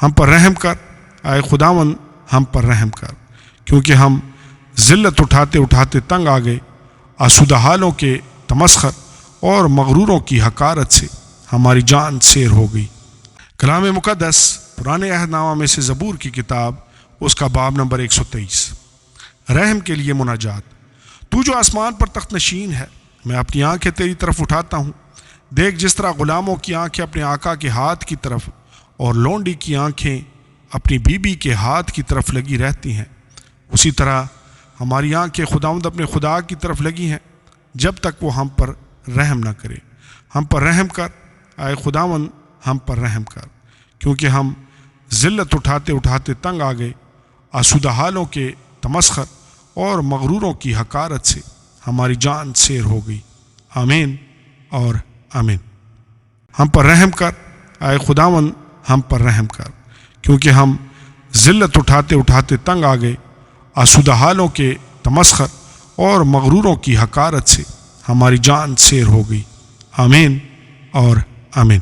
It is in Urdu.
ہم پر رحم کر، اے خداوند ہم پر رحم کر، کیونکہ ہم ذلت اٹھاتے اٹھاتے تنگ آ گئے، آسودہ حالوں کے تمسخر اور مغروروں کی حقارت سے ہماری جان سیر ہو گئی۔ کلام مقدس پرانے عہد نامہ میں سے زبور کی کتاب، اس کا باب نمبر 123۔ رحم کے لیے مناجات۔ تو جو آسمان پر تخت نشین ہے، میں اپنی آنکھیں تیری طرف اٹھاتا ہوں۔ دیکھ جس طرح غلاموں کی آنکھیں اپنے آقا کے ہاتھ کی طرف اور لونڈی کی آنکھیں اپنی بیوی کے ہاتھ کی طرف لگی رہتی ہیں، اسی طرح ہماری آنکھیں خداوند اپنے خدا کی طرف لگی ہیں، جب تک وہ ہم پر رحم نہ کرے۔ ہم پر رحم کر، اے خداوند ہم پر رحم کر، کیونکہ ہم ذلت اٹھاتے اٹھاتے تنگ آ گئے، آسودہ حالوں کے تمسخر اور مغروروں کی حقارت سے ہماری جان سیر ہو گئی۔ آمین اور آمین۔ ہم پر رحم کر، اے خداوند ہم پر رحم کر، کیونکہ ہم ذلت اٹھاتے اٹھاتے تنگ آ گئے، آسودہ حالوں کے تمسخر اور مغروروں کی حقارت سے ہماری جان سیر ہو گئی۔ آمین اور آمین۔